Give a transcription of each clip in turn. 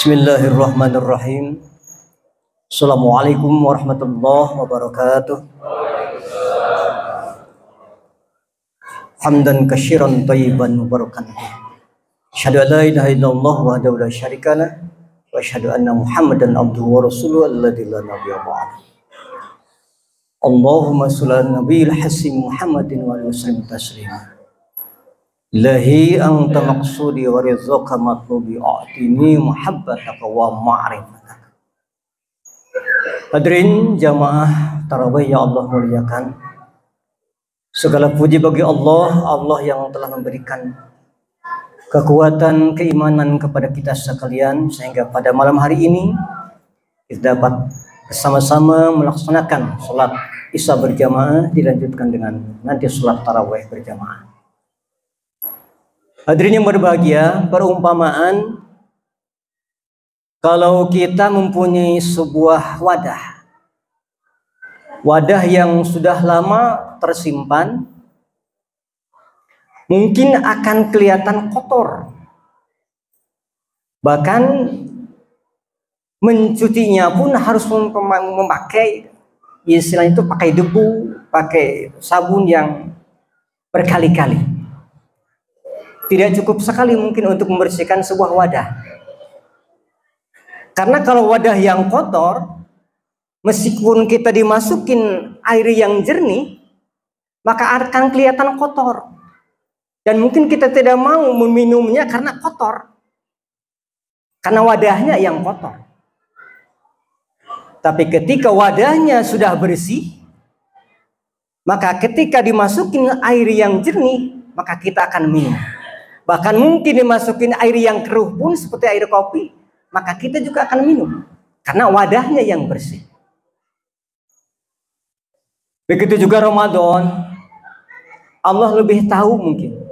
Bismillahirrahmanirrahim. Assalamualaikum warahmatullahi wabarakatuh. Hamdan katsiran thayyiban mubarakan. Asyhadu an la ilaha illallah wahdahu la syarikalah wa asyhadu anna Muhammadan abduhu wa rasuluhu alladzi la nabiyya ba'dahu. Allahumma shalli ala nabiyil hasim Muhammadin wa alihi wasallam taslima. Lahi anta maqsudi wa rizqa matlubi a'tini muhabbataka wa ma'rifataka. Hadirin jamaah tarawih yang Allah muliakan, segala puji bagi Allah, Allah yang telah memberikan kekuatan keimanan kepada kita sekalian sehingga pada malam hari ini kita dapat bersama-sama melaksanakan sholat isya berjamaah, dilanjutkan dengan nanti sholat tarawih berjamaah. Hadirin yang berbahagia, perumpamaan kalau kita mempunyai sebuah wadah yang sudah lama tersimpan, mungkin akan kelihatan kotor. Bahkan mencucinya pun harus memakai, istilahnya itu pakai debu, pakai sabun yang berkali-kali. Tidak cukup sekali mungkin untuk membersihkan sebuah wadah. Karena kalau wadah yang kotor, meskipun kita dimasukin air yang jernih, maka akan kelihatan kotor. Dan mungkin kita tidak mau meminumnya karena kotor. Karena wadahnya yang kotor. Tapi ketika wadahnya sudah bersih, maka ketika dimasukin air yang jernih, maka kita akan minum. Bahkan mungkin dimasukin air yang keruh pun seperti air kopi, maka kita juga akan minum. Karena wadahnya yang bersih. Begitu juga Ramadan. Allah lebih tahu mungkin.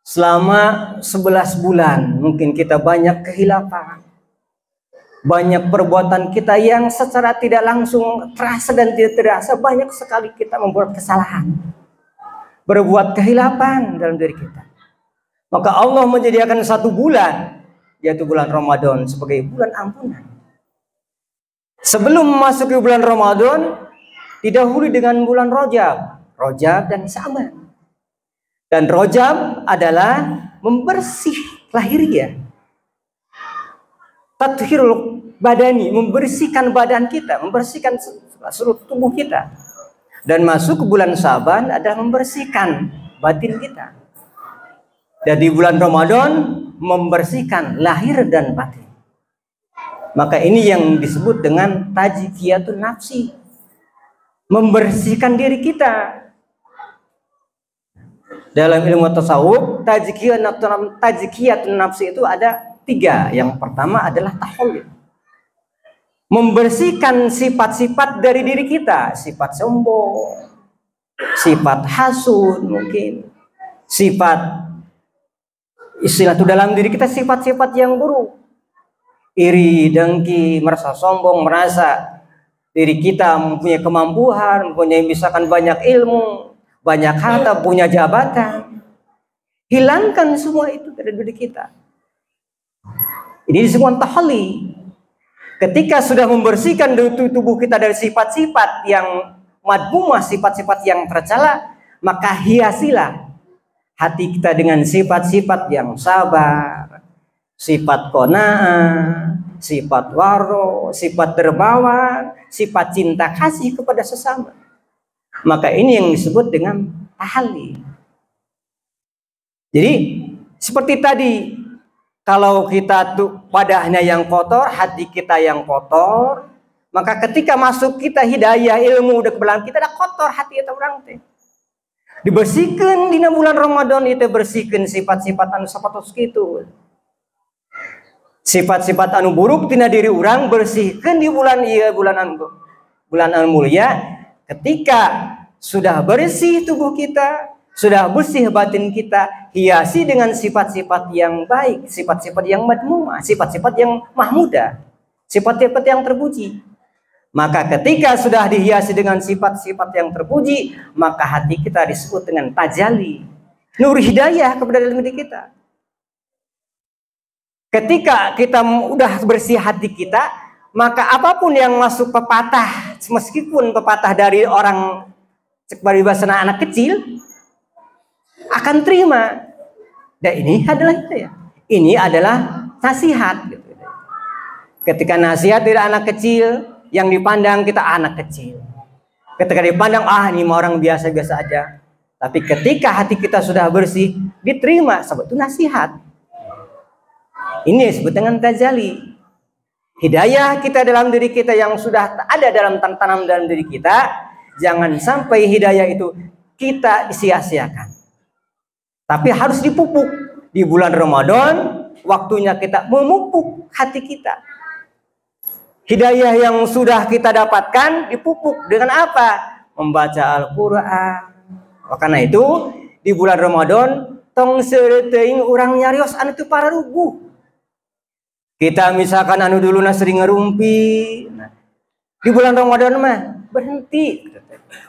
Selama 11 bulan mungkin kita banyak kehilapan. Banyak perbuatan kita yang secara tidak langsung terasa dan tidak terasa. Banyak sekali kita membuat kesalahan. Berbuat kehilapan dalam diri kita. Maka Allah menyediakan satu bulan, yaitu bulan Ramadan, sebagai bulan ampunan. Sebelum memasuki bulan Ramadan, didahului dengan bulan Rajab dan Sya'ban. Dan Rajab adalah membersih lahiriah. Tathhirul badani, membersihkan badan kita, membersihkan seluruh tubuh kita. Dan masuk ke bulan Sya'ban adalah membersihkan batin kita. Dan di bulan Ramadan membersihkan lahir dan batin. Maka ini yang disebut dengan tazkiyatun nafsi. Membersihkan diri kita. Dalam ilmu tasawuf, tazkiyatun nafsi itu ada 3. Yang pertama adalah tahallul. Membersihkan sifat-sifat dari diri kita. Sifat sombong, sifat hasud mungkin, sifat istilah itu dalam diri kita, sifat-sifat yang buruk, iri, dengki, merasa sombong, merasa diri kita mempunyai kemampuan, mempunyai misalkan banyak ilmu, banyak harta, punya jabatan. Hilangkan semua itu dari diri kita. Ini disebut tahalli. Ketika sudah membersihkan tubuh kita dari sifat-sifat yang madmumah, sifat-sifat yang tercela, maka hiasilah hati kita dengan sifat-sifat yang sabar, sifat qanaah, sifat waro, sifat dermawan, sifat cinta kasih kepada sesama. Maka ini yang disebut dengan tahalli. Jadi seperti tadi, kalau kita tuh wadahnya yang kotor, hati kita yang kotor, maka ketika masuk kita hidayah ilmu udah kebelang kita ada kotor hati kita orang teh. Dibersihkan di bulan Ramadan itu, bersihkan sifat-sifat anu sapatos kitu. Sifat-sifat anu buruk tina diri orang bersihkan di bulan anu mulia. Ketika sudah bersih tubuh kita, sudah bersih batin kita, hiasi dengan sifat-sifat yang baik, sifat-sifat yang madmumah, sifat-sifat yang mahmudah, sifat-sifat yang terpuji. Maka ketika sudah dihiasi dengan sifat-sifat yang terpuji, maka hati kita disebut dengan tajalli, nur hidayah kepada dalam diri kita. Ketika kita udah bersih hati kita, maka apapun yang masuk pepatah, meskipun pepatah dari orang paribasana anak kecil, akan terima. Dan ini adalah hidayah. Ini adalah nasihat. Ketika nasihat dari anak kecil, yang dipandang kita anak kecil. Ketika dipandang, ini orang biasa-biasa aja. Tapi ketika hati kita sudah bersih, diterima sebab itu nasihat. Ini disebut dengan tajalli. Hidayah kita dalam diri kita yang sudah ada dalam tanam dalam diri kita, jangan sampai hidayah itu kita sia-siakan. Tapi harus dipupuk. Di bulan Ramadan, waktunya kita memupuk hati kita. Hidayah yang sudah kita dapatkan dipupuk dengan apa? Membaca Al-Quran. Karena itu, di bulan Ramadan, tong sereteing orang nyarios anu teu pararuguh. Kita misalkan anu dulu sering ngerumpi. Nah, di bulan Ramadan mah berhenti.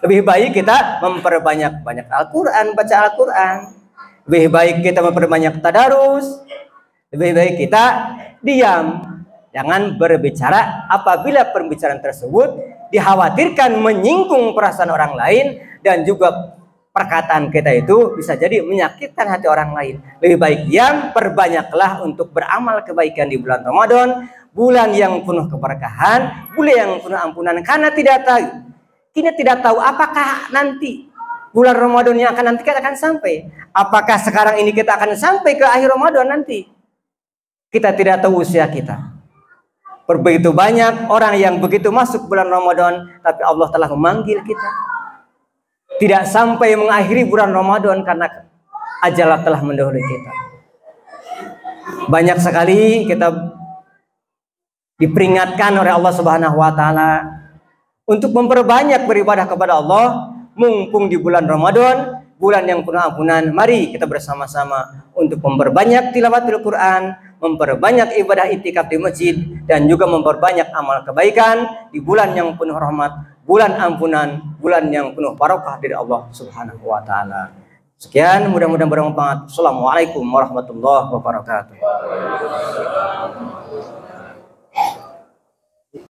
Lebih baik kita memperbanyak Al-Quran, baca Al-Quran. Lebih baik kita memperbanyak tadarus. Lebih baik kita diam. Jangan berbicara apabila pembicaraan tersebut dikhawatirkan menyinggung perasaan orang lain dan juga perkataan kita itu bisa jadi menyakitkan hati orang lain. Lebih baik diam, perbanyaklah untuk beramal kebaikan di bulan Ramadan, bulan yang penuh keberkahan, bulan yang penuh ampunan. Karena kita tidak tahu apakah nanti bulan Ramadan yang akan nanti kita akan sampai. Apakah sekarang ini kita akan sampai ke akhir Ramadan nanti? Kita tidak tahu usia kita. Begitu banyak orang yang begitu masuk bulan Ramadan, tapi Allah telah memanggil kita. Tidak sampai mengakhiri bulan Ramadan karena ajal telah mendahului kita. Banyak sekali kita diperingatkan oleh Allah Subhanahu wa taala untuk memperbanyak beribadah kepada Allah mumpung di bulan Ramadan, bulan yang penuh ampunan. Mari kita bersama-sama untuk memperbanyak tilawatul Quran, memperbanyak ibadah iktikaf di masjid, dan juga memperbanyak amal kebaikan di bulan yang penuh rahmat, bulan ampunan, bulan yang penuh barokah dari Allah Subhanahu wa taala. Sekian, mudah-mudahan bermanfaat. Assalamualaikum warahmatullahi wabarakatuh.